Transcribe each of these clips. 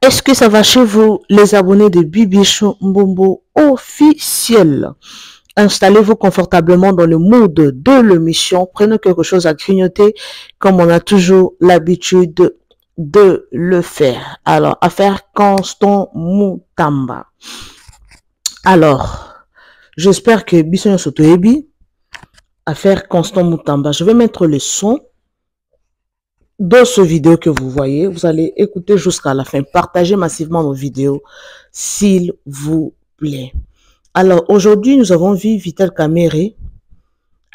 Est-ce que ça va chez vous, les abonnés de Bibichon Mbombo officiel? Installez-vous confortablement dans le mood de l'émission. Prenez quelque chose à grignoter comme on a toujours l'habitude de le faire. Alors, affaire Constant Mutamba. Alors, j'espère que Bisson Sotoebi, affaire Constant Mutamba. Je vais mettre le son dans ce vidéo que vous voyez. Vous allez écouter jusqu'à la fin. Partagez massivement nos vidéos, s'il vous plaît. Alors, aujourd'hui, nous avons vu Vital Kamerhe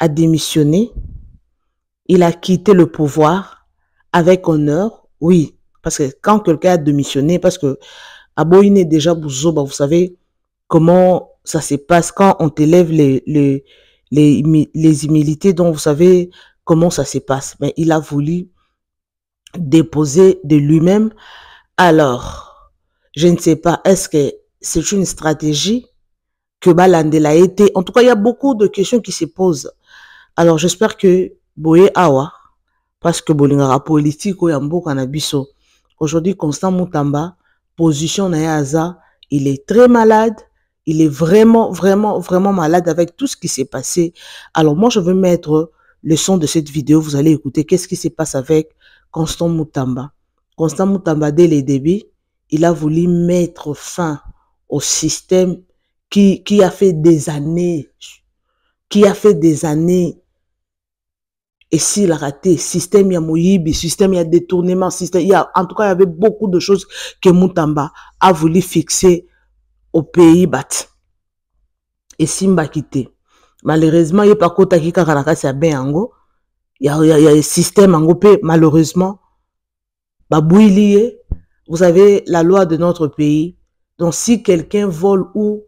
a démissionné. Il a quitté le pouvoir avec honneur. Oui, parce que quand quelqu'un a démissionné, parce que Aboyine déjà Bouzoba, vous savez comment ça se passe quand on t'élève les humilités, donc vous savez comment ça se passe. Mais il a voulu déposer de lui-même. Alors, je ne sais pas, est-ce que c'est une stratégie que Balandela a été? En tout cas, il y a beaucoup de questions qui se posent. Alors, j'espère que Boye Awa, parce que Bolingara politique ou Yambo Kanabiso, aujourd'hui, Constant Mutamba, position Nayaza, il est très malade. Il est vraiment malade avec tout ce qui s'est passé. Alors, moi, je veux mettre le son de cette vidéo. Vous allez écouter qu'est-ce qui se passe avec Constant Mutamba. Constant Mutamba, dès les débuts, il a voulu mettre fin au système qui a fait des années. Et s'il a raté, système il y a Moyibi, système il y a détournement, système il y a, en tout cas, il y avait beaucoup de choses que Mutamba a voulu fixer au pays bat. Et Simba quitté. Malheureusement, il n'y a pas de qui a bien ango. Il y a un système ango, malheureusement. Babouilié, vous avez la loi de notre pays. Donc, si quelqu'un vole ou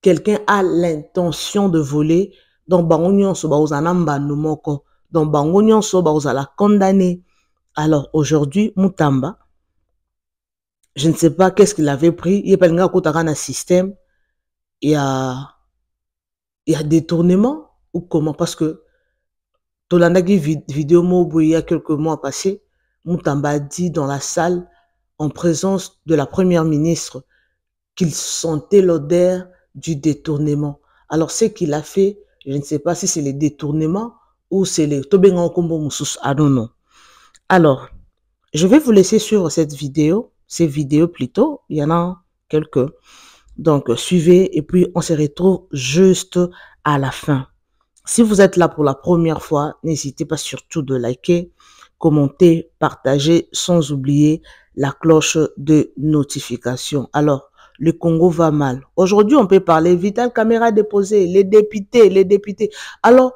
quelqu'un a l'intention de voler, donc, Bangonion so bauzanamba numoko. Donc, Bangonion so bauzala condamné. Alors, aujourd'hui, Mutamba, je ne sais pas qu'est-ce qu'il avait pris. Il y a un système. Il y a détournement ou comment? Parce que Tolandagi vidéo Mobo il y a quelques mois passés, Mutamba a dit dans la salle, en présence de la première ministre, qu'il sentait l'odeur du détournement. Alors, ce qu'il a fait, je ne sais pas si c'est les détournements ou c'est les Tobengan Kombo Moussous, I don't know. Alors, je vais vous laisser sur cette vidéo, ces vidéos plutôt, il y en a quelques. Donc, suivez et puis on se retrouve juste à la fin. Si vous êtes là pour la première fois, n'hésitez pas surtout de liker, commenter, partager, sans oublier la cloche de notification. Alors, le Congo va mal. Aujourd'hui, on peut parler Vital Kamerhe déposé, les députés. Alors,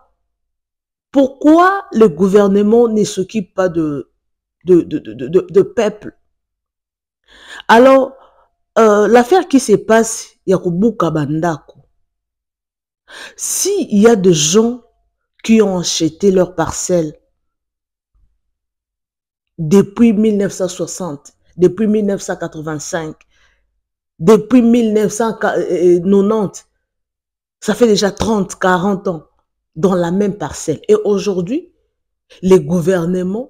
pourquoi le gouvernement ne s'occupe pas de peuple? Alors, l'affaire qui se passe, il y a Kubuka Bandako. S'il y a des gens qui ont acheté leur parcelle depuis 1960, depuis 1985, depuis 1990, ça fait déjà 30, 40 ans dans la même parcelle. Et aujourd'hui, les gouvernements,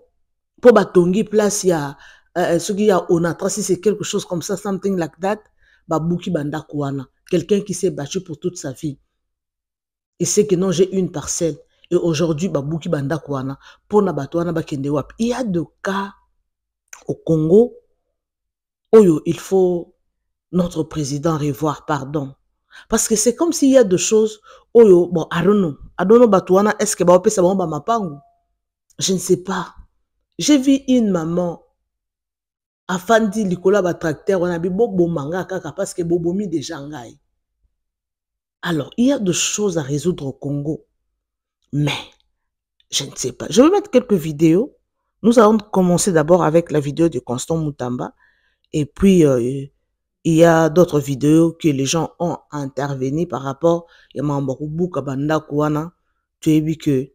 pour Batongi place, il y a ce qu'il y a Onatra, si c'est quelque chose comme ça, something like that, Babouki Bandakouana, quelqu'un qui s'est battu pour toute sa vie. Et c'est que non, j'ai une parcelle. Et aujourd'hui, Babouki Bandakouana, pour Nabatouana Bakendewap. Il y a des cas au Congo où il faut notre président revoir, pardon. Parce que c'est comme s'il y a des choses où, bon, I don't know, Batouana, est-ce que Baopé ça va mapangu? Je ne sais pas. J'ai vu une maman, Afandi Likola Batracteur, on a dit Bobo Manga Kaka parce que Bobo mi de Shanghai. Alors, il y a des choses à résoudre au Congo. Mais, je ne sais pas. Je vais mettre quelques vidéos. Nous allons commencer d'abord avec la vidéo de Constant Mutamba. Et puis, il y a d'autres vidéos que les gens ont intervenu par rapport à Mambarubu Kabanda Kouana. Tu as vu que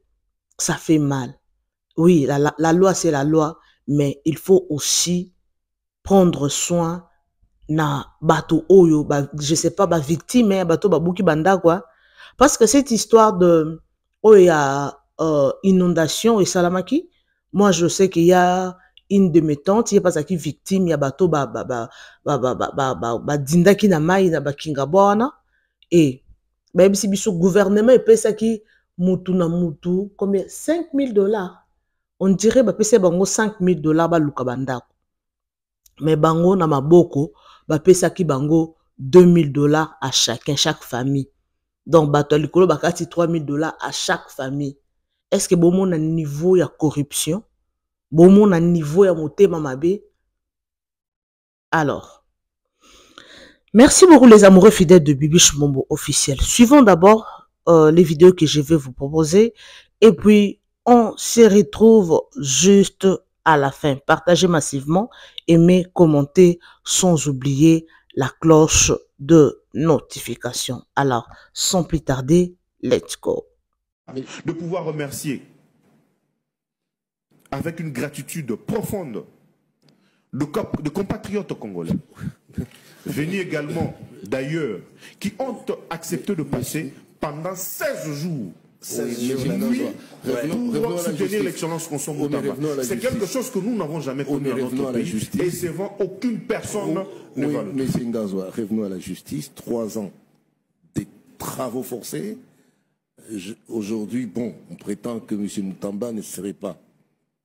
ça fait mal. Oui, la loi, c'est la loi. Mais il faut aussi prendre soin na bato oyo, je sais pas, victime, hein, bato babouki banda quoi. Parce que cette histoire de inondation et Salamaki, moi je sais qu'il y a une de mes tantes, il y a pas qui victime, il y a bateau, dinda ki na mai, na bakinga bwana, et, si biso gouvernement, et puis ça qui, mutu na mutu, combien? 5 000 $. On dirait, pesa bango 5 000 $, luka bandako. Mais bango na maboko, pesa ki bango 2 000 $ à chacun, chaque famille. Donc, bato likolo bakati 3 000 $ à chaque famille. Est-ce que bon a niveau ya corruption? Bon a niveau ya motema mabe? Alors, merci beaucoup les amoureux fidèles de Bibi Chimombo officiel. Suivons d'abord les vidéos que je vais vous proposer. Et puis, on se retrouve juste à la fin. Partagez massivement, aimez, commentez, sans oublier la cloche de notification. Alors, sans plus tarder, let's go. De pouvoir remercier avec une gratitude profonde de compatriotes congolais, venus également d'ailleurs, qui ont accepté de passer pendant 16 jours pour soutenir l'excellence Constant Moutamba. C'est quelque chose que nous n'avons jamais connu dans notre pays et c'est vraiment aucune personne ne va le dire. Mais Ngazoua, revenons à la justice, 3 ans des travaux forcés. Aujourd'hui, bon, on prétend que M. Moutamba ne serait pas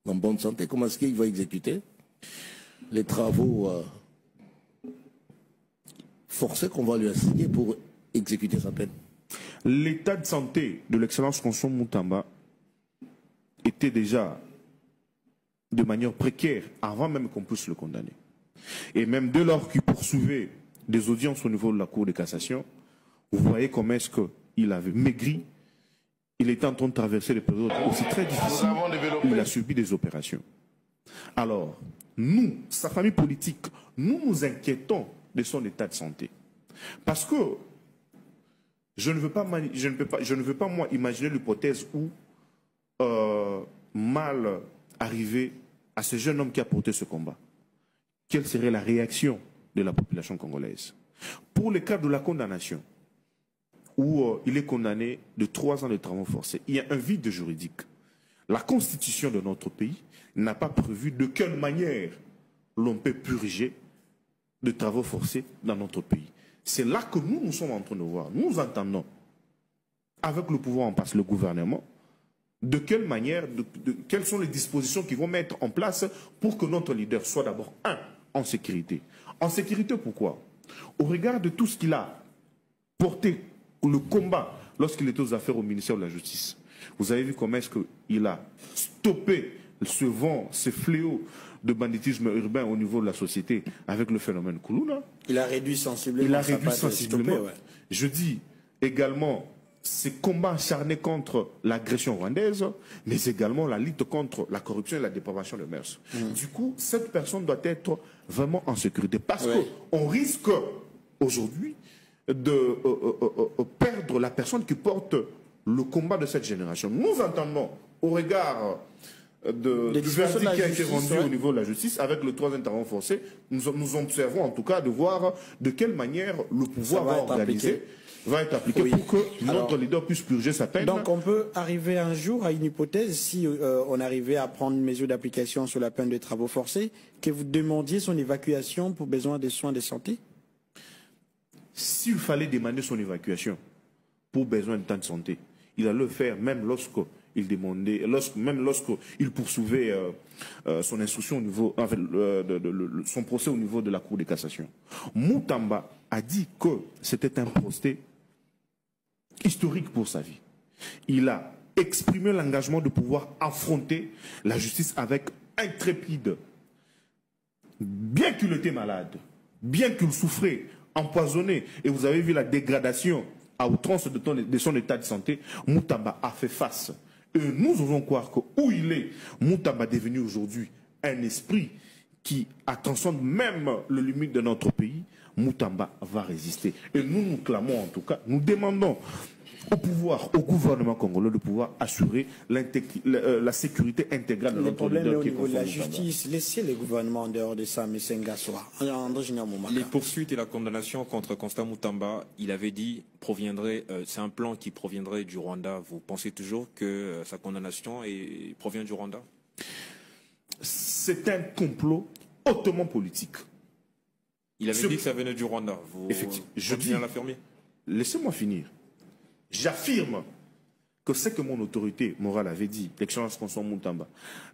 en bonne santé. Comment est-ce qu'il va exécuter les travaux forcés qu'on va lui assigner pour exécuter sa peine? L'état de santé de l'excellence Constant Moutamba était déjà de manière précaire avant même qu'on puisse le condamner. Et même dès lors qu'il poursuivait des audiences au niveau de la Cour de cassation, vous voyez comment est-ce qu'il avait maigri. Il était en train de traverser des périodes aussi très difficiles où il a subi des opérations. Alors, nous, sa famille politique, nous nous inquiétons de son état de santé. Parce que je ne veux pas, moi, imaginer l'hypothèse où, mal arrivé à ce jeune homme qui a porté ce combat, quelle serait la réaction de la population congolaise? Pour le cas de la condamnation, où il est condamné de 3 ans de travaux forcés, il y a un vide juridique. La constitution de notre pays n'a pas prévu de quelle manière l'on peut purger de travaux forcés dans notre pays. C'est là que nous sommes en train de voir. Nous entendons, avec le pouvoir en place, le gouvernement, de quelle manière, quelles sont les dispositions qu'ils vont mettre en place pour que notre leader soit d'abord, en sécurité. En sécurité, pourquoi? Au regard de tout ce qu'il a porté, le combat, lorsqu'il était aux affaires au ministère de la Justice. Vous avez vu comment est-ce qu'il a stoppé ce vent, ce fléau de banditisme urbain au niveau de la société avec le phénomène Koulouna. Il a réduit sensiblement. Il a réduit sensiblement. Stoppé, ouais. Je dis également ces combats acharnés contre l'agression rwandaise, mais également la lutte contre la corruption et la dépravation de mœurs. Du coup, cette personne doit être vraiment en sécurité. Parce qu'on risque aujourd'hui de perdre la personne qui porte le combat de cette génération. Nous entendons, au regard du verdict qui a été rendu au niveau de la justice, avec le 3e travaux forcé, nous observons en tout cas de voir de quelle manière le pouvoir va être appliqué pour que notre leader puisse purger sa peine. Donc on peut arriver un jour à une hypothèse, si on arrivait à prendre une mesure d'application sur la peine de travaux forcés, que vous demandiez son évacuation pour besoin de soins de santé? S'il fallait demander son évacuation pour besoin de temps de santé, il allait le faire même lorsqu'il demandait, même lorsqu'il poursuivait son instruction au niveau, son procès au niveau de la Cour de cassation. Moutamba a dit que c'était un procès historique pour sa vie. Il a exprimé l'engagement de pouvoir affronter la justice avec intrépide. Bien qu'il était malade, bien qu'il souffrait, empoisonné, et vous avez vu la dégradation à outrance de son état de santé, Moutamba a fait face. Et nous osons croire que où il est, Moutamba est devenu aujourd'hui un esprit qui transcende même le limite de notre pays. Moutamba va résister. Et nous clamons en tout cas, nous demandons au pouvoir, au gouvernement congolais de pouvoir assurer la sécurité intégrale de notre leader. Le problème au niveau de la justice, laissez les gouvernements en dehors de ça, mais c'est un gassoir. Les poursuites et la condamnation contre Constant Moutamba, il avait dit, c'est un plan qui proviendrait du Rwanda. Vous pensez toujours que sa condamnation provient du Rwanda? c'est un complot hautement politique. Il avait dit que ça venait du Rwanda. Effectivement. Je viens à l'affirmer. Laissez-moi finir. J'affirme que ce que mon autorité morale avait dit, l'excellence Constant Moutamba,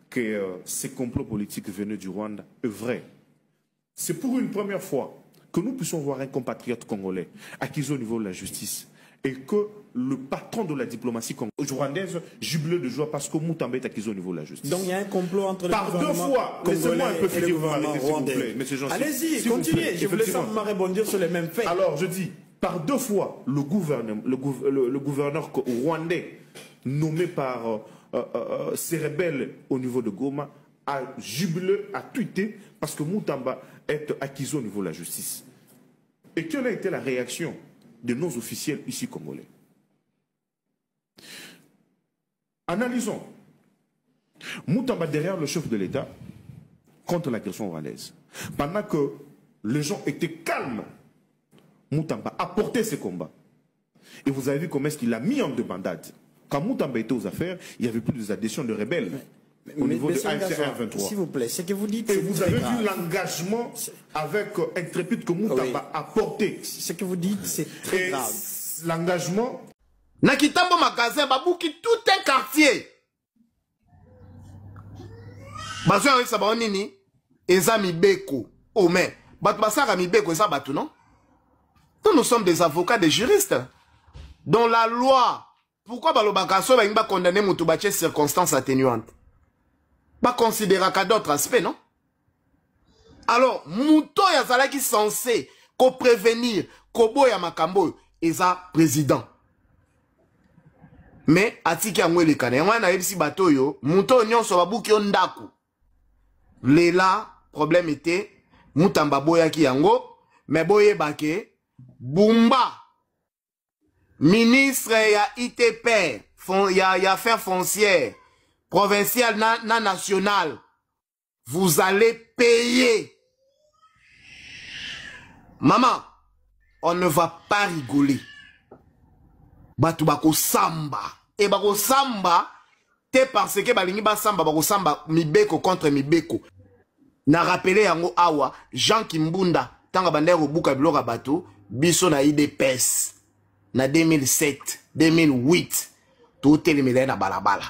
que ces complots politiques venaient du Rwanda, est vrai. C'est pour une première fois que nous puissions voir un compatriote congolais acquis au niveau de la justice et que le patron de la diplomatie rwandaise jubilait de joie parce que Moutamba est acquis au niveau de la justice. Donc il y a un complot entre par deux fois, laissez-moi un peu finir, vous m'arrêtez s'il vous plaît. Allez-y, continuez, je vous laisse rebondir sur les mêmes faits. Alors je dis, par deux fois, le gouverneur rwandais nommé par ces rebelles au niveau de Goma a jubilé, a tweeté parce que Moutamba est acquis au niveau de la justice. Et quelle a été la réaction de nos officiels ici congolais? Analysons. Moutamba derrière le chef de l'État contre l'agression rwandaise. Pendant que les gens étaient calmes, Moutamba a porté ses combats. Et vous avez vu comment est-ce qu'il a mis en débandade. Quand Moutamba était aux affaires, il y avait plus d'adhésions de rebelles au niveau de AFC 23. S'il vous plaît, c'est que vous dites... Et vous avez vu l'engagement avec intrépide que Moutamba a porté. Ce que vous dites, c'est très grave. L'engagement... Nakitambo magasin, babouki tout un quartier. Bazo avec sa baonini, eza mibeko, ome. Bat basara mibeko eza batu, non? Nous sommes des avocats, des juristes. Dans la loi, pourquoi balobakaso va condamner Moutoubaché circonstances atténuantes? Pas considérer qu'à d'autres aspects, non? Alors, Mouto yazala qui censé ko prévenir kobo ya makambo eza président. Mais atiki angwe le kane, ngwa na yebisi bato yo, Mouto nyonso babuki yo ndaku. Lela, problème était Moutamba boya ki yango, mais boye bake Bumba, ministre ya ITP, ya affaires foncières, provincial na national, vous allez payer. Maman, on ne va pas rigoler. Batu bako samba. Et bako samba, te parce que balingi ba samba, bako samba mibeko contre mibeko. Na rappelé yango awa, Jean Kimbunda, tanga bandero buka biloka bato, biso na IDPS. Na 2007, 2008, tout est limité na balabala.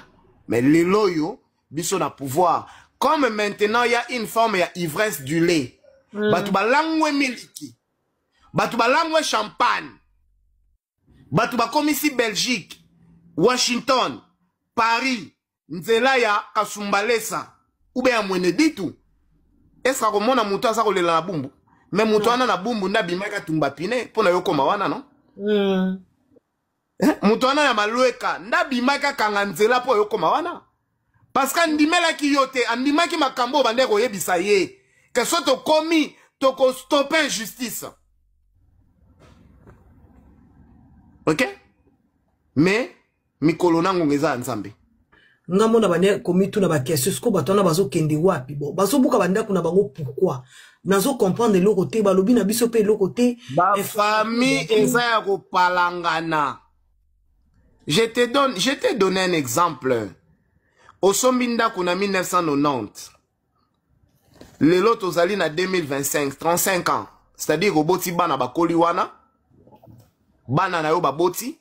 Mais les loyaux, biso na pouvoir. Comme maintenant, il y a une forme, il y a ivresse du lait. Batu balangwe miliki. Batu balangwe champagne. Batu bakomisi Belgique, Washington, Paris, Nzela ya Kasumbalesa. Oube ya mwene ditu. Est-ce que mon amuto asa kolela na bumbu? Mais muto ana na bumbu na bimaka tumba pine. Pona yoko mawana, non? Muto ana ya malueka. Na bimaka kanga Nzela po yoko mawana. Parce que ndimela ki yote, andimaki makambo bandeko yebisa ye. Que soit to komi, to ko stopper injustice. Ok? Mais, mikolo nango ngeza nzambe. Ngamo na bane komi tu na ba question sko batona bazo kende wapi bo. Bazo buka banda kuna bango pourquoi? Nazo comprendre le côté balobi na biso pe le côté ba famille eza ya ko palangana. Je te donne un exemple. Au Sombinda kuna 1990. Le lot ozali na 2025, 35 ans. C'est-à-dire roboti bana bakoli wana. Bana na yo baboti.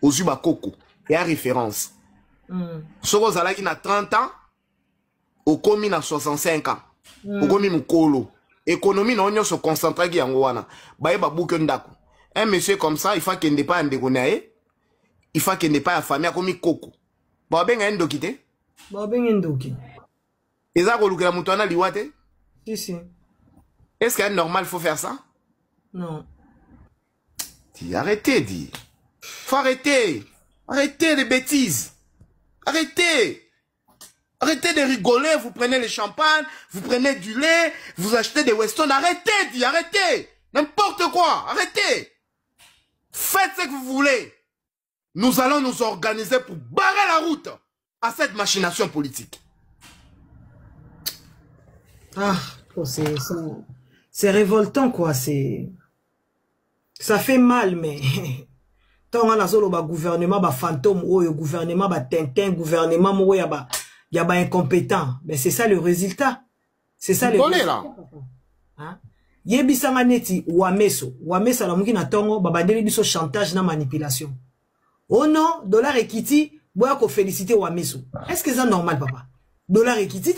Ozu bakoko. Et à référence. Soko zalaki na 30 ans. Okomi na 65 ans. Okomi mukolo. Économie na onyo se concentre ki yango wana. Baye babuke ndako. Un monsieur comme ça, il faut qu'il n'ait pas un dégonaé. Il faut qu'il n'ait pas la famille comme Koko. Ba benga ndoki te? Ba benga ndoki. Eza ko lukela mutu ana liwate? Si. Est-ce qu'il est normal faut faire ça? Non. Arrêtez, dit. Faut arrêter. Arrêtez les bêtises. Arrêtez. Arrêtez de rigoler, vous prenez le champagne, vous prenez du lait, vous achetez des Weston. Arrêtez, dit, arrêtez. N'importe quoi, arrêtez. Faites ce que vous voulez. Nous allons nous organiser pour barrer la route à cette machination politique. Ah, c'est révoltant, quoi. Ça fait mal, mais... Tant on a le gouvernement, fantôme, le gouvernement, tintin, gouvernement, il y a incompétent. Mais c'est ça le résultat. C'est ça le résultat. Hein? Yebisanga neti Wameso. Wameso la mungi na tongo babandeli biso chantage na manipulation. Oh non, dollar equity, boya ko féliciter Wameso. Est-ce que c'est normal, papa? Dollar equity,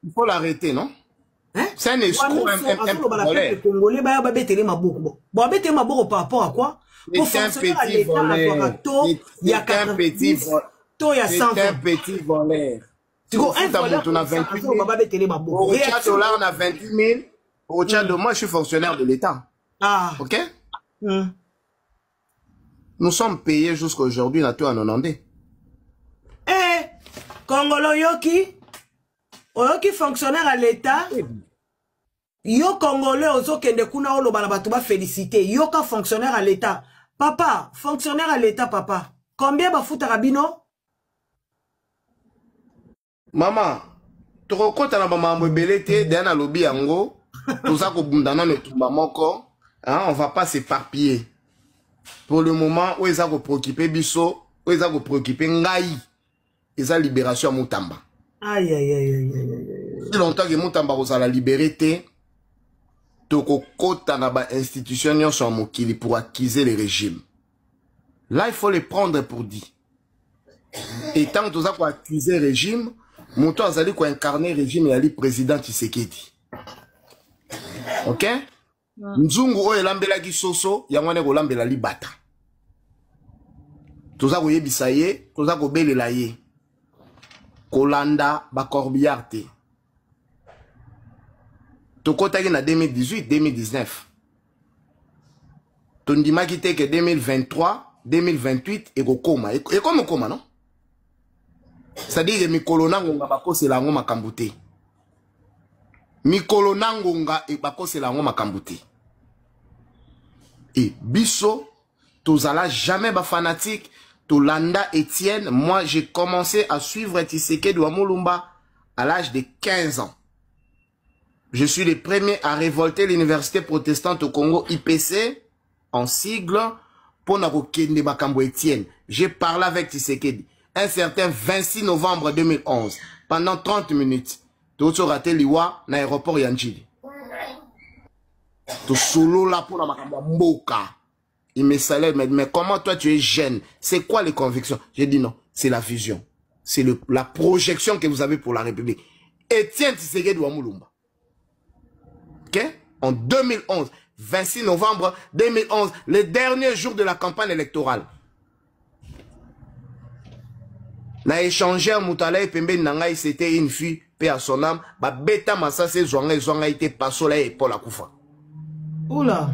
il faut l'arrêter, non? Hein? C'est un escroc, un Congolais, bah betele maboko. Bon, betele maboko par rapport à quoi? Pour fonctionner à l'État, avoir un taux, il y a 90, taux, il y a 100. C'est un petit voleur. Tu vois, un voleur, on a 28 000. Au Tchad, dollar, on a 28 000. Au Tchad, moi, je suis fonctionnaire de l'État. Ah. Ok? Nous sommes payés jusqu'à aujourd'hui, on a tout à 90. Eh, Congolo Yoki, Oyoki fonctionnaire à l'État. Yo Congolais, ozo kende kuna olo balabatuba félicité. Yo ka fonctionnaire à l'État. Papa, fonctionnaire à l'État, papa. Combien ba fouta rabino? Maman, tu reconnais na maman mbelete dana lobby yango. Tout ça ko bundana ne tumba moko. Hein, on va pas s'éparpiller. Pour le moment, où ils ont préoccupé biso, où ils ont préoccupé ngai. Ils ont libération à Moutamba. Aïe aïe aïe aïe aïe. Si longtemps que Moutamba vous la liberté, toko kota na ba institution sur mokili pour accuser les régimes. Là, il faut les prendre pour dit. Et tant que tout ça pour accuser le régime, Mouto Azali pour incarner le régime et ali président Tshisekedi. Ok? Nzungu o elambela ki soso, yangwane ko lambela li bata. Tout ça ko yebisa ye, tout ça ko belela ye. Kolanda ba corbillard te. Tokotaki na 2018, 2019. Tondima ki te que 2023, 2028 et koma. Et comme koma non? C'est-à-dire que mikolo nangonga bakose la ngoma kambuté. Mikolo nangonga et bakose la ngoma kambuté. Et biso, tozala jamais ba fanatique. Tolanda Etienne, moi j'ai commencé à suivre Tshisekedi wa Mulumba à l'âge de 15 ans. Je suis le premier à révolter l'université protestante au Congo, IPC, en sigle, pour Nakokende Makambo Etienne. J'ai parlé avec Tshisekedi. Un certain 26 novembre 2011, pendant 30 minutes, tu as raté l'Iwa dans l'aéroport Yanjili. Tu solo là pour la Makambo Mboka. Il me salait, mais comment toi tu es jeune? C'est quoi les convictions? J'ai dit non, c'est la vision. C'est la projection que vous avez pour la République. Etienne Tshisekedi wa Mulumba. Ok? En 2011, 26 novembre 2011, le dernier jour de la campagne électorale. Na échangeur Moutala et Pembe Nangaï, c'était une fille, paix à son âme, ba beta massa se zonga été passo là et Paul Akoufa. Oula.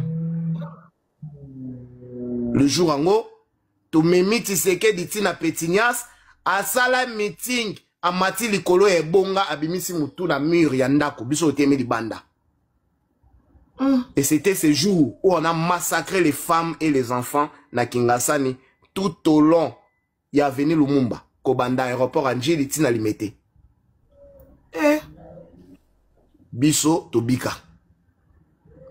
Le jour en haut, tu me mis Tshisekedi tina Petignas, à sala meeting, à Mati Likolo et Bonga, abimisi mutu na mur yandako, biso oteme di banda. Et c'était ce jour où on a massacré les femmes et les enfants na Kingasani, tout au long, il y a venu Lumumba, Kobanda aéroport Anjili tina limete. Biso tobika.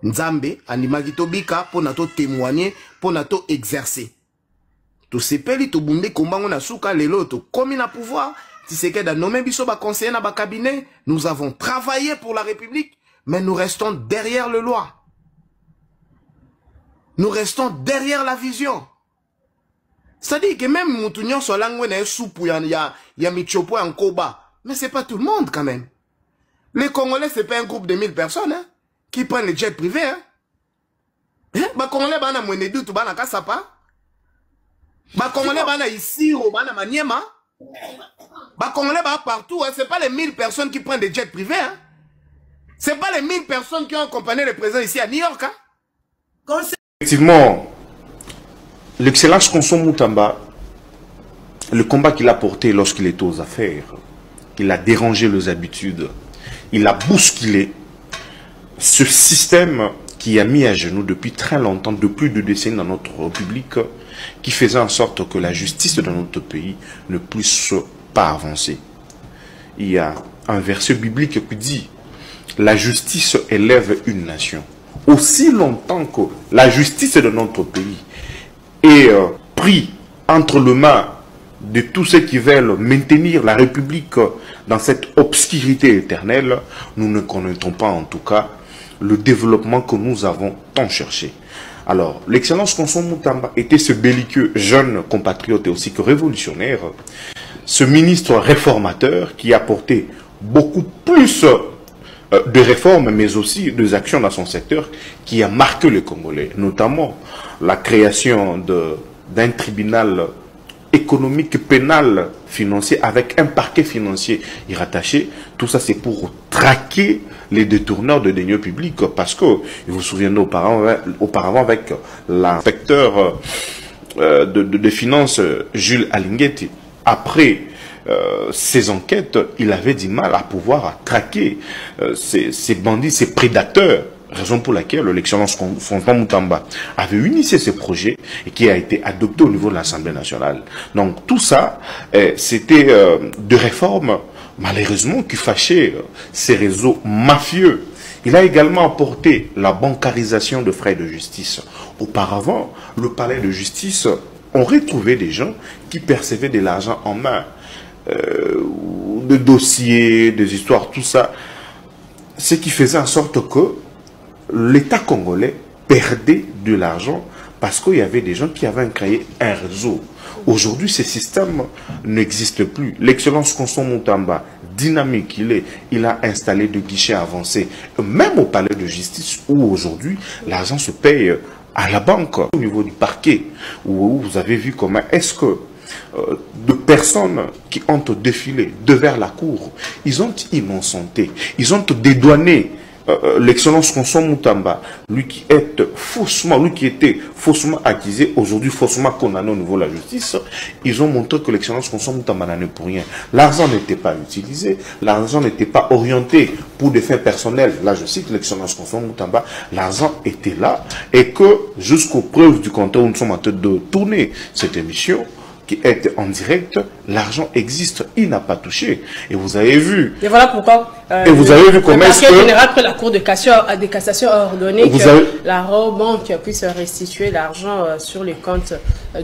Nzambe, animagi tobika, pour nato témoigner, pour nato exercer. To sepeli to bunde kombango na suka lelo to komi na pouvoir, Tshisekedi a nommé biso ba conseiller na ba cabinet. Nous avons travaillé pour la République, mais nous restons derrière le loi. Nous restons derrière la vision. C'est-à-dire que même Moutounion sur l'angle na soupu ya michopo en koba, mais c'est pas tout le monde quand même. Les Congolais c'est pas un groupe de 1000 personnes hein, qui prennent les jets privés hein. Ba Congolais bana mwenedu tu bana kasapa. Ba Congolais bana ici au bana maniema. Ba Congolais bana partout hein, c'est pas les 1000 personnes qui prennent des jets privés hein. C'est pas les 1000 personnes qui ont accompagné le président ici à New York hein. Effectivement, l'excellence Constant Moutamba, le combat qu'il a porté lorsqu'il était aux affaires, il a dérangé les habitudes, il a bousculé ce système qui a mis à genoux depuis très longtemps, de plus de décennies dans notre République, qui faisait en sorte que la justice dans notre pays ne puisse pas avancer. Il y a un verset biblique qui dit « La justice élève une nation ». Aussi longtemps que la justice de notre pays est prise entre les mains de tous ceux qui veulent maintenir la République dans cette obscurité éternelle, nous ne connaîtrons pas en tout cas le développement que nous avons tant cherché. Alors, l'excellence Constant Moutamba était ce belliqueux jeune compatriote et aussi que révolutionnaire, ce ministre réformateur qui a apporté beaucoup plus de réformes, mais aussi des actions dans son secteur qui a marqué les Congolais, notamment la création d'un tribunal économique, pénal, financier, avec un parquet financier y rattaché. Tout ça, c'est pour traquer les détourneurs de deniers publics, parce que, vous vous souvenez auparavant avec l'inspecteur de finances, Jules Alinguetti, après ces enquêtes, il avait du mal à pouvoir traquer ces bandits, ces prédateurs. Raison pour laquelle l'excellence Constant Moutamba avait initié ce projet et qui a été adopté au niveau de l'Assemblée nationale. Donc tout ça, c'était de réformes, malheureusement, qui fâchaient ces réseaux mafieux. Il a également apporté la bancarisation de frais de justice. Auparavant, le palais de justice, on retrouvait des gens qui percevaient de l'argent en main, des dossiers, des histoires, tout ça. Ce qui faisait en sorte que l'État congolais perdait de l'argent parce qu'il y avait des gens qui avaient créé un réseau. Aujourd'hui, ce système n'existe plus. L'excellence Constant Moutamba, dynamique il a installé des guichets avancés, même au palais de justice, où aujourd'hui, l'argent se paye à la banque, au niveau du parquet, où vous avez vu comment est-ce que de personnes qui ont défilé devant la cour, ils ont innocenté, ils ont dédouané l'excellence Constant Moutamba, lui qui était faussement accusé, aujourd'hui faussement condamné au niveau de la justice. Ils ont montré que l'excellence Constant Moutamba n'en est pour rien. L'argent n'était pas utilisé, l'argent n'était pas orienté pour des fins personnelles. Là, je cite l'excellence Constant Moutamba, l'argent était là, et que jusqu'aux preuves du contraire, nous sommes en train de tourner cette émission qui est en direct, l'argent existe, il n'a pas touché. Et vous avez vu. Et voilà pourquoi. Vous avez vu comment est-ce que. Général, après la Cour de cassation a ordonné que la banque puisse restituer l'argent sur les comptes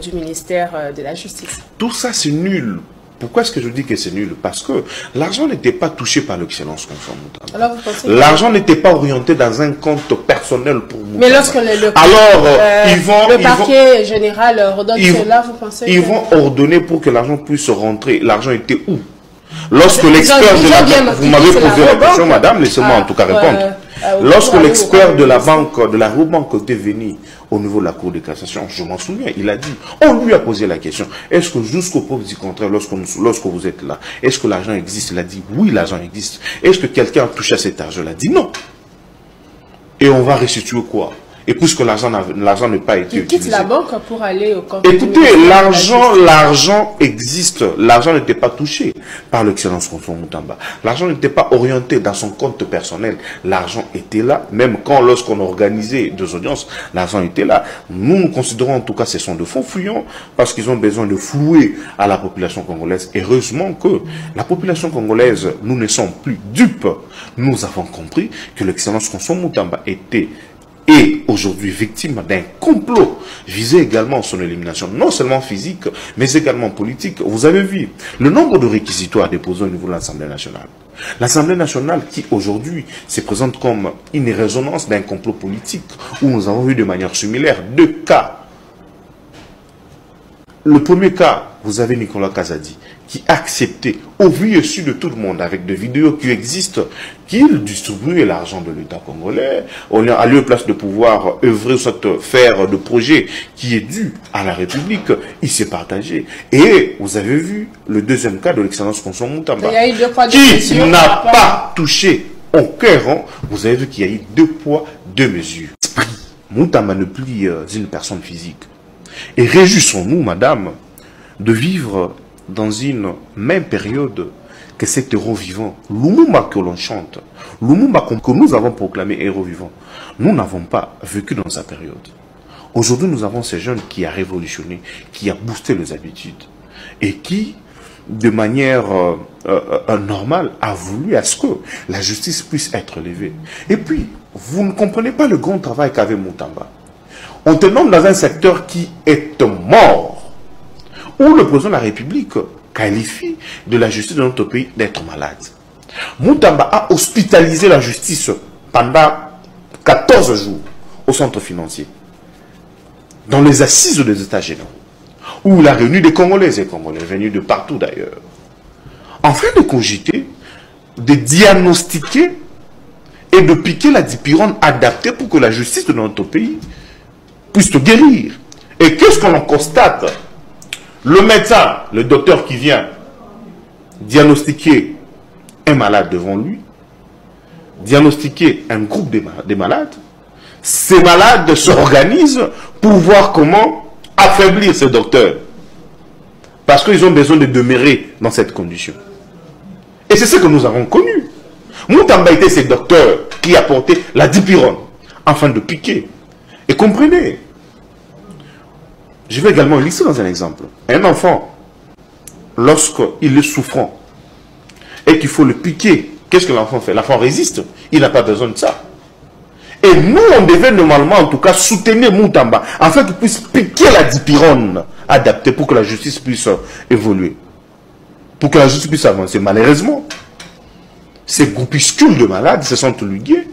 du ministère de la Justice. Tout ça, c'est nul. Pourquoi est-ce que je dis que c'est nul? Parce que l'argent n'était pas touché par l'excellence Constant Moutamba. L'argent n'était pas orienté dans un compte personnel pour Moutamba. Mais lorsque le parquet général ordonne cela, vous pensez ils vont ordonner pour que l'argent puisse rentrer. L'argent était où? Lorsque l'expert de la banque, vous m'avez posé la question, madame, laissez-moi en tout cas répondre. Lorsque l'expert de la banque, de la Roubanque était venu au niveau de la Cour de cassation, je m'en souviens, il a dit, on lui a posé la question, est-ce que jusqu'au preuve du contraire, lorsque vous êtes là, est-ce que l'argent existe? Il a dit, oui, l'argent existe. Est-ce que quelqu'un a touché à cet argent? Il a dit, non. Et on va restituer quoi? Et puisque l'argent n'est pas été utilisé. Il quitte la banque pour aller au compte. Écoutez, l'argent existe. L'argent n'était pas touché par l'excellence Constant Moutamba. L'argent n'était pas orienté dans son compte personnel. L'argent était là. Même lorsqu'on organisait des audiences, l'argent était là. Nous considérons en tout cas ce sont de faux fuyants parce qu'ils ont besoin de flouer à la population congolaise. Heureusement que la population congolaise, nous ne sommes plus dupes. Nous avons compris que l'excellence Constant Moutamba était et aujourd'hui victime d'un complot visé également son élimination, non seulement physique, mais également politique. Vous avez vu le nombre de réquisitoires déposés au niveau de l'Assemblée nationale. L'Assemblée nationale qui aujourd'hui se présente comme une résonance d'un complot politique où nous avons vu de manière similaire deux cas. Le premier cas, vous avez Nicolas Kazadi qui a accepté, au vu et su de tout le monde, avec des vidéos qui existent, qu'il distribuait l'argent de l'État congolais, à lieu et place de pouvoir œuvrer, soit faire de projets qui est dû à la République, il s'est partagé. Et vous avez vu le deuxième cas de l'excellence Constant Moutamba, qui n'a pas touché aucun rang. Vous avez vu qu'il y a eu 2 poids, 2 mesures. Moutamba ne plus une personne physique. Et réjouissons-nous, madame, de vivre dans une même période que cet héros vivant, Lumumba que l'on chante, Lumumba que nous avons proclamé héros vivant, nous n'avons pas vécu dans sa période. Aujourd'hui, nous avons ces jeunes qui a révolutionné, qui a boosté les habitudes et qui, de manière normale, a voulu à ce que la justice puisse être levée. Et puis, vous ne comprenez pas le grand travail qu'avait Moutamba. On te nomme dans un secteur qui est mort. où le président de la République qualifie de la justice de notre pays d'être malade. Moutamba a hospitalisé la justice pendant 14 jours au centre financier, dans les assises des États généraux, où il a réuni des Congolais et Congolais, venus de partout d'ailleurs, en train de cogiter, de diagnostiquer et de piquer la dipyrone adaptée pour que la justice de notre pays puisse te guérir. Et qu'est-ce qu'on en constate? Le médecin, le docteur qui vient diagnostiquer un malade devant lui, diagnostiquer un groupe de malades, ces malades s'organisent pour voir comment affaiblir ce docteur. Parce qu'ils ont besoin de demeurer dans cette condition. Et c'est ce que nous avons connu. Moutamba était ce docteur qui apportait la dipyrone afin de piquer. Et comprenez, je vais également illustrer dans un exemple. Un enfant, lorsqu'il est souffrant et qu'il faut le piquer, qu'est-ce que l'enfant fait? L'enfant résiste. Il n'a pas besoin de ça. Et nous, on devait normalement, en tout cas, soutenir Moutamba afin qu'il puisse piquer la dipyrone adaptée pour que la justice puisse évoluer. Pour que la justice puisse avancer. Malheureusement, ces groupuscules de malades se sont ligués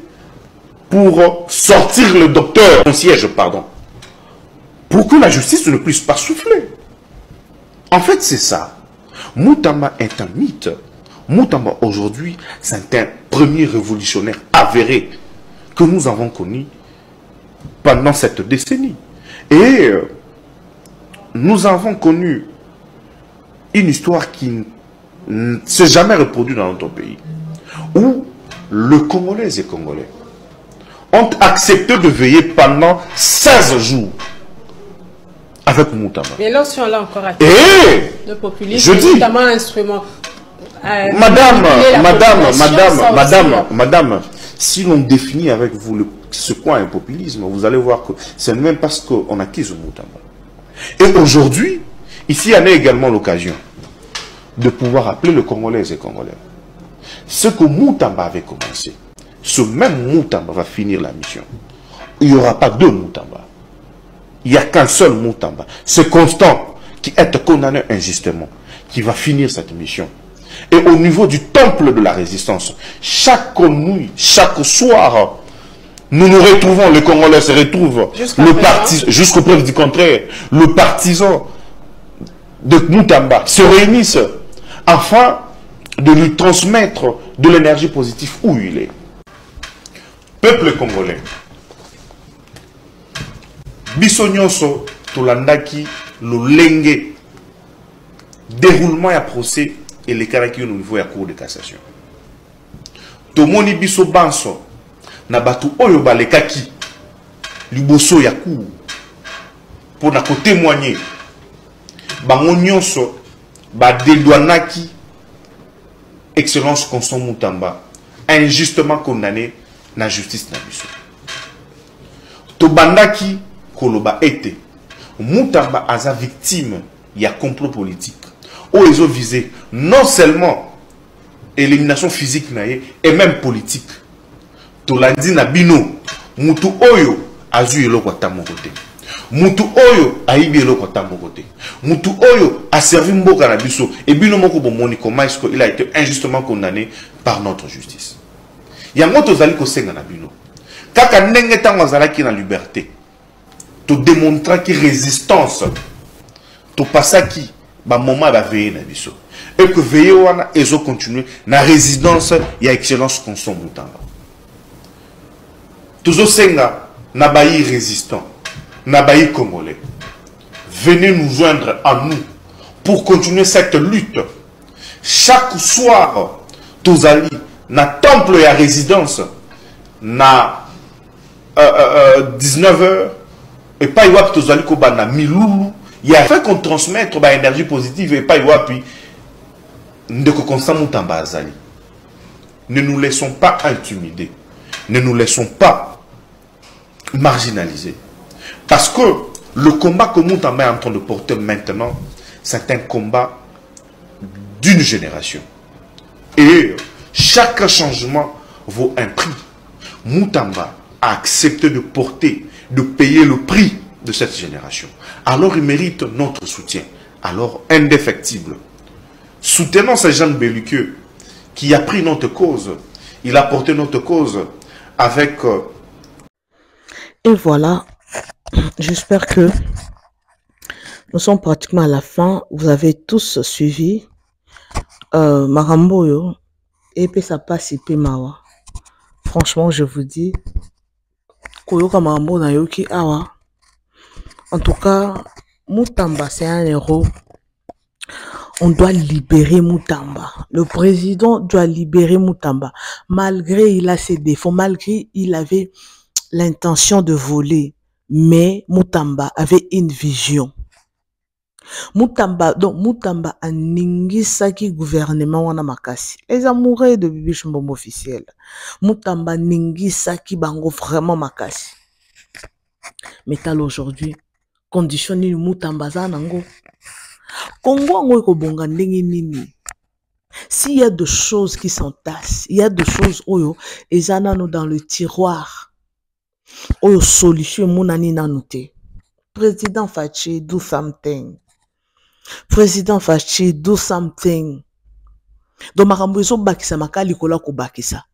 pour sortir le docteur, son siège, pardon, pour que la justice ne puisse pas souffler. En fait, c'est ça. Moutamba est un mythe. Moutamba, aujourd'hui, c'est un premier révolutionnaire avéré que nous avons connu pendant cette décennie. Et nous avons connu une histoire qui ne s'est jamais reproduite dans notre pays, où les Congolais et Congolais ont accepté de veiller pendant 16 jours avec Moutamba. Mais lorsqu'on l'a encore et le populisme, je dis, notamment un instrument. Madame, si l'on définit avec vous ce qu'est un populisme, vous allez voir que c'est même parce qu'on acquise Moutamba. Et aujourd'hui, ici, il y en a également l'occasion de pouvoir appeler les Congolais et Congolais. Ce que Moutamba avait commencé, ce même Moutamba va finir la mission. Il n'y aura pas deux Moutamba. Il n'y a qu'un seul Moutamba. C'est Constant qui est condamné injustement, qui va finir cette mission. Et au niveau du temple de la résistance, chaque nuit, chaque soir, nous nous retrouvons, les Congolais se retrouvent, jusqu'au preuve du contraire, le partisan de Moutamba se réunissent afin de lui transmettre de l'énergie positive où il est. Peuple congolais, Bissonyoso, Tolandaki, Lolenge, déroulement et procès et les caractères au niveau de la Cour de cassation. Tomoni biso banso, na batu oyo balekaki, liboso ya cour, pour na ko témoigner, bango nyonso, ba dédouanaki, Excellence Constant Moutamba, injustement condamné na justice na biso. Tobandaki koloba ete, Moutamba aza victime ya complot politique. Où ils ont visé non seulement élimination physique et même politique. Tolandi na bino, mutu oyo azu eloko ata mokote. Mutu oyo aibi eloko ata mokote. Mutu oyo a servi mboka na biso et bino moko bomoni comment est-ce qu'il a été injustement condamné par notre justice. Yango tozali ko senga na bino. Kaka ndenge tango azalaki na liberté. To démontra que résistance to pasaki ba moment va veiller na biso et que veiller wana ezo continuer na résidence ya Excellence Constant Moutamba. Tozo senga na bayi résistant, na bayi congolais. Venez nous joindre à nous pour continuer cette lutte. Chaque soir, tozali na temple ya résidence na 19h et pas ywa tozali ko ba na milulu. Il y a fait qu'on transmette bah, énergie positive et pas y puis de Constant Moutamba Azali. Ne nous laissons pas intimider. Ne nous laissons pas marginaliser. Parce que le combat que Moutamba est en train de porter maintenant, c'est un combat d'une génération. Et chaque changement vaut un prix. Moutamba a accepté de porter, de payer le prix de cette génération. Alors il mérite notre soutien alors indéfectible. Soutenons ces gens belliqueux qui a pris notre cause. Il a porté notre cause avec... Et voilà, j'espère que nous sommes pratiquement à la fin. Vous avez tous suivi Maramboyo et puis ça passe et puis Mawa. Franchement, je vous dis, Koyoka Marambo na yoki awa. En tout cas, Moutamba, c'est un héros. On doit libérer Moutamba. Le président doit libérer Moutamba. Malgré il a ses défauts, malgré il avait l'intention de voler, mais Moutamba avait une vision. Moutamba a ningisaki gouvernement wana makasi. Les amoureux de Bibi Chumbomo officiel. Moutamba ningisaki bango vraiment makasi. Mais tal aujourd'hui, conditionné Moutamba zanango. Congo ango eko bonga ndenge nini. S'il y a des choses qui s'entassent, il y a des choses oyo ezanano dans le tiroir. Oyo solution monani nanoute. Président Fachi, do something. Président Fachi, do something. Donc makambo ezo bakisa makali kola ko bakisa.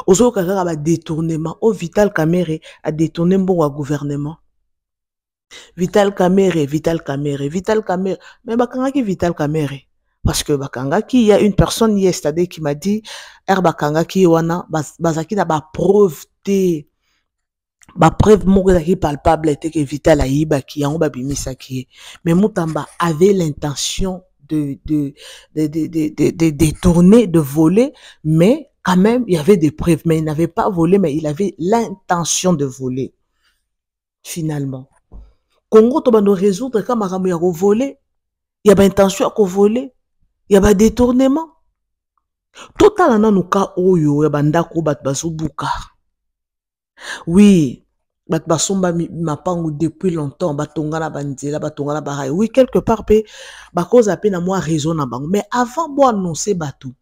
Ozo kaka ba détournement au Vital Kamerhe a détourné mbongo gouvernement. Vital Kamerhe. Mais bakangaki Vital Kamerhe. Parce que bakangaki, il y a une personne yesterday qui m'a dit, bakangaki wana, bazaki na ba preuve te. Ba preuve moko qui palpable était que Vital Aïba qui a babimisaki. Mais Moutamba avait l'intention de détourner, de voler, mais quand même, il y avait des preuves. Mais il n'avait pas volé, mais il avait l'intention de voler. Finalement. Congo, tu vas nous résoudre quand Maramou y a volé. Il y a pas intention à voler. Il y a pas détournement. Total, on a nous cas oyo, il y a bandako bat bazubuka. Oui, bat basomba mapangu depuis longtemps, batongana bandela, batongana baray. Oui, quelque part, ba cause à peine à moi raison na bango. Mais avant moi annoncer batou,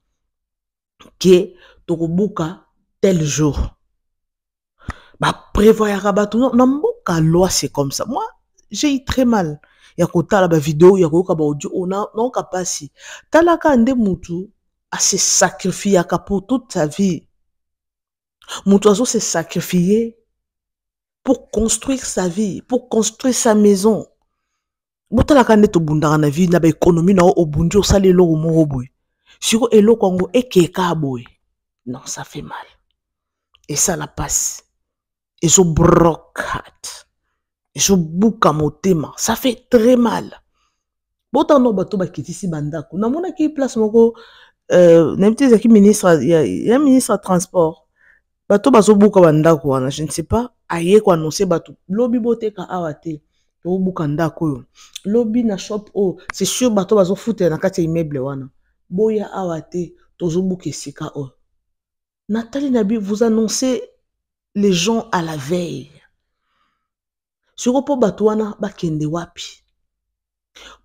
que tokobuka tel jour. Bah prévoir batou non mboka loi c'est comme ça. Moi, j'ai eu très mal. Ya kota la ba vidéo, ya koka ba audio, on a non capacité. Talaka ande mutu a se sacrifier pour toute sa vie. Mutu s'est sacrifié pour construire sa vie, pour construire sa maison. Talaka ande to bundara na vie na ba économie na o bundi o sale lo mo boy. Siko elo Congo e keka boy. Non, ça fait mal. Et ça la passe. Et so brocade. Et so buka motema. Ça fait très mal. Botan no bato ba kitisi bandako. Na mona ki place moko n'importe qui ministre, il y a un ministre de transport. Bato bazo buka bandako wana, je ne sais pas. Aye ko annoncer bato. Lobby bote ka awate. To buka ndako yo. Lobby na shop oh, c'est sûr bato bazo foutre na kati immeuble wana. Boya awate, tozo buke sika oh. Nathalie Nabi, vous annoncez les gens à la veille. Sur po batouana ba kende wapi.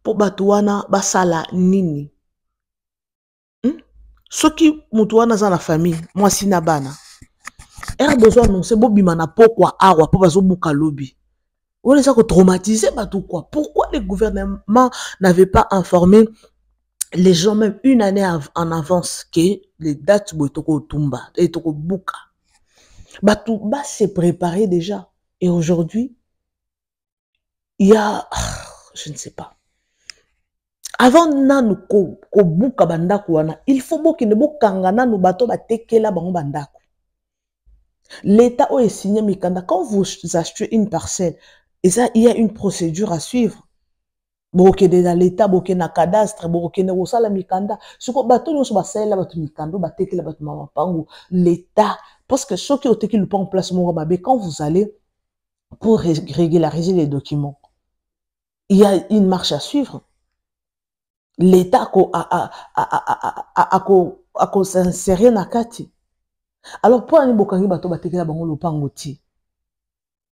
Po batouana ba sala nini. Ce qui moutouana dans la famille, moi si nabana. Elle besoin annoncer bobimana pourquoi awa po bazo buka lobby. On les a traumatisés batou quoi. Pourquoi le gouvernement n'avait pas informé les gens même une année en avance que les dates boitoko tumba et toko buka. Batou ba s'est préparé déjà. Et aujourd'hui, il y a, je ne sais pas. Avant nanu ko buka bandako wana, il faut boki ne bokanga nanu bato ba tekela bango bandako. L'État est signé mikanda. Quand vous achetez une parcelle, et ça, il y a une procédure à suivre. Bokede dans l'État, bokede na cadastre, bokede na osala mikanda. Suko bato nyo so basala bato mikando, ba tekela bato mama pango. L'État, parce que ceux qui ont teki le pas en place morababe, quand vous allez pour régulariser les documents, il y a une marche à suivre. L'État a s'insérer na kati. Alors pour aller bokangi bato batekela bango lopango ti,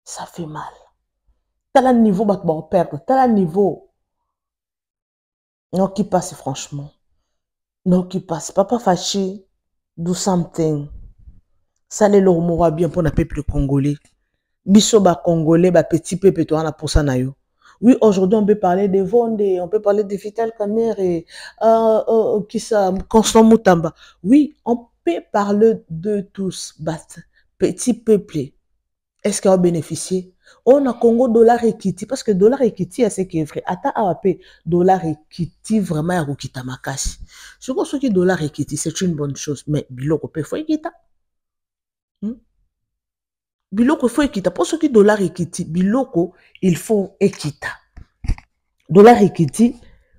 ça fait mal. Tel niveau bato ba perdre, tel niveau. Non qui passe franchement. Non qui passe. Papa Fachi, do something. Ça les lormora bien pour le peuple congolais. Biso ba congolais ba petit peuple to na pour ça na yo. Oui, aujourd'hui, on peut parler de Vendée, on peut parler de Vital Kamerhe, qui ça, Constant Moutamba. Oui, on peut parler de tous, petit peuple. Est-ce qu'on a bénéficié? On a Congo dollar equity, parce que dollar equity, c'est qui est vrai. Ata AAP, dollar equity, vraiment, à Rukita Makasi. Ce qui dollar equity, c'est une bonne chose, mais biloko peut faut equita. Biloko faut equita. Pour ce qui dollar equity, biloko, il faut equita. Dollar equity,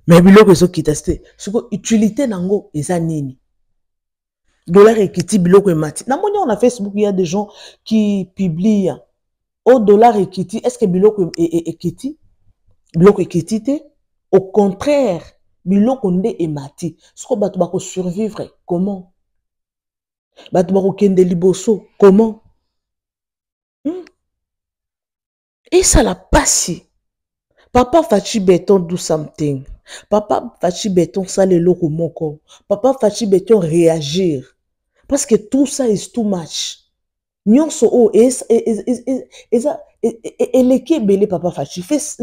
mais biloko so kita c'était. Ce que utilité nango, eza nini. Dollar equity, biloko emati. Na moni on a Facebook, il y a des gens qui publient au dollar equity. Est-ce que biloko equity? Biloko equity te? Au contraire, biloko nde emati. Ce que bato bako survivre, comment? Bato bako kende liboso, comment? Et ça l'a passé. Papa Fachi Béton do something. Papa Fachi Béton ça le loko moko. Papa Fachi Béton réagir. Parce que tout ça is too much. Nyonso o eleke belé papa Fachi fait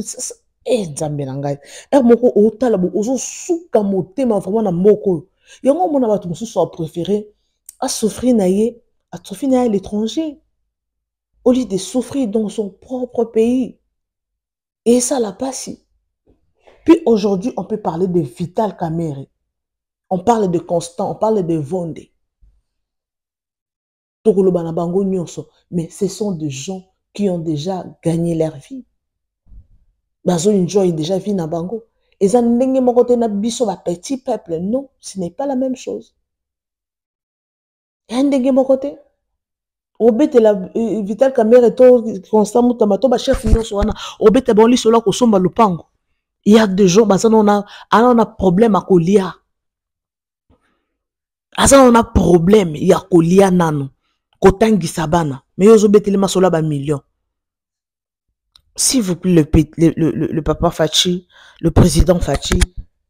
nzambe na ngai. Moko o tala bo ozo suka motema vraiment na moko. Yango mona bato mosusu a préféré à souffrir na ye, à souffrir na l'étranger au lieu de souffrir dans son propre pays. Et ça l'a passé. Puis aujourd'hui, on peut parler de Vital Kamerhe. On parle de Constant, on parle de Vendée. Mais ce sont des gens qui ont déjà gagné leur vie. Bazo enjoy déjà vie na bango. Et ça n'engage mon côté na biso ba petit peuple. Non, ce n'est pas la même chose. N'engage mon côté. Obete la Vital Kamerhe to Constant Moutamba to ba chef nyonso wana. Obete bon li sola ko somba lupango. Il y a des gens, on a problème à Kolia. On a problème, il y a Kolia nano. Kotangi sabana. Mais ils ont bêté les masola ba million. S'il vous plaît, le papa Fachi, le président Fachi,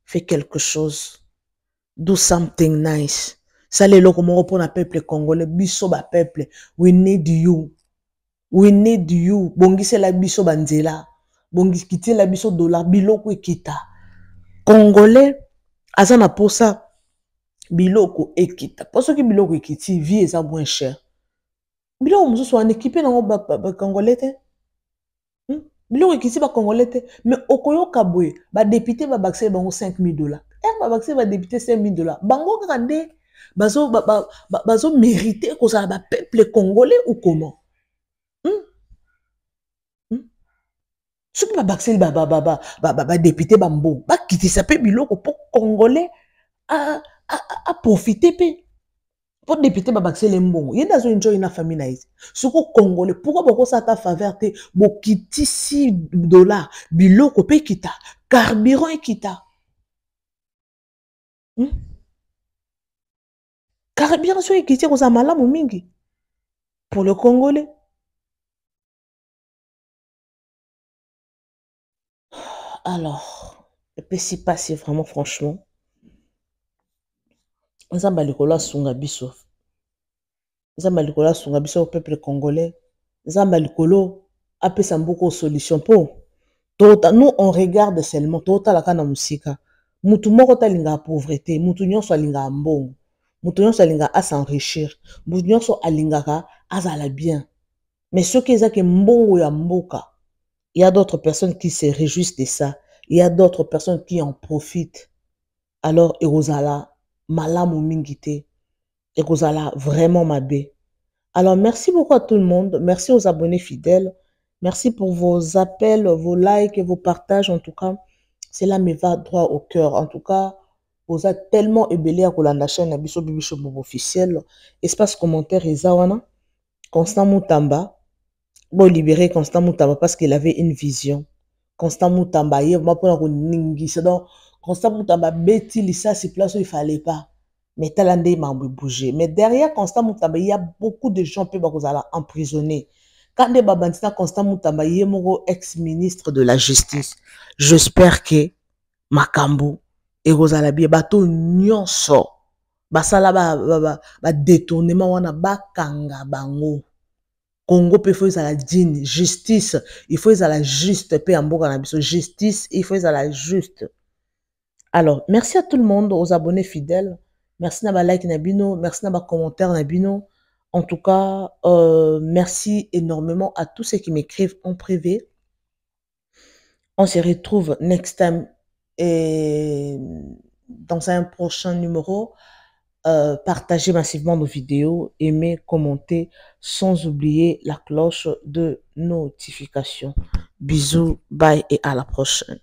fait quelque chose. Do something nice. Ça les locaux pour le peuple congolais. Biso ba peuple. We need you. We need you. Bongi c'est la biso banzela. Bongi quitter la biso dollar. Biloko ekita. Congolais, azana pour ça, biloko ekita. Pour ce qui biloko ekiti, vie est moins cher. Biloko moussou soit en équipé dans le Congolais. Biloko ekiti ba Congolais. Mais okoyo kaboué, ba député ba baxé bango $5,000. Ba baxé ba député $5,000. Bango kande, bazo mérité que ça ba peuple congolais ou comment? Ce qui va baxer ba député bambo, ba quitter ça peut biloko pour congolais à profiter pe. Pour député ba baxer les mbongo. Il y a dans une joie famille naïs. Ce que congolais pourquoi beaucoup ça ta faveur te bo quitter $6 biloko pe kita, carburant kita. Carburant so ekiti ko za malamu mingi pour le congolais. Alors, le PC passe vraiment franchement. Nzamba likola sunga biso. Nzamba likola sunga biso au peuple congolais. Nzamba likolo apesa mboko solution pour. Nous on regarde seulement tota la kana musika. Mutu moko talinga pauvreté, mutu nyonso alinga mbongo. Mutu nyonso alinga à s'enrichir. Mutu nyonso alingaka azala bien. Mais ceux qui ezake mbongo ya mboka, il y a d'autres personnes qui se réjouissent de ça. Il y a d'autres personnes qui en profitent. Alors, Erosala, malamu mingite. Erosala, vraiment mabe. Alors, merci beaucoup à tout le monde. Merci aux abonnés fidèles. Merci pour vos appels, vos likes et vos partages. En tout cas, cela me va droit au cœur. En tout cas, vous êtes tellement ébélé à la chaîne Abisso Bibicho Bobo officiel. Espace commentaire et Zawana. Constant Moutamba. Bon, libérer Constant Moutamba parce qu'il avait une vision. Constant Moutamba, il y a donc Constant Moutamba, Betty Lissa, c'est place où il ne fallait pas. Mais Talandé m'a bougé. Mais derrière Constant Moutamba, il y a beaucoup de gens qui peuvent emprisonner. Quand des babandina Constant Moutamba, il y a mon ex-ministre de la Justice. J'espère que Makambo et Rosalabi, bateau nyonso, basala ba détournement wana ba kanga bango. Congo peut faire la digne, justice, il faut la juste, paix en bourg justice, il faut la juste. Alors, merci à tout le monde, aux abonnés fidèles. Merci à like Nabino, merci à commentaire Nabino. En tout cas, merci énormément à tous ceux qui m'écrivent en privé. On se retrouve next time et dans un prochain numéro. Partagez massivement nos vidéos, aimez, commentez, sans oublier la cloche de notification. Bisous, bye et à la prochaine.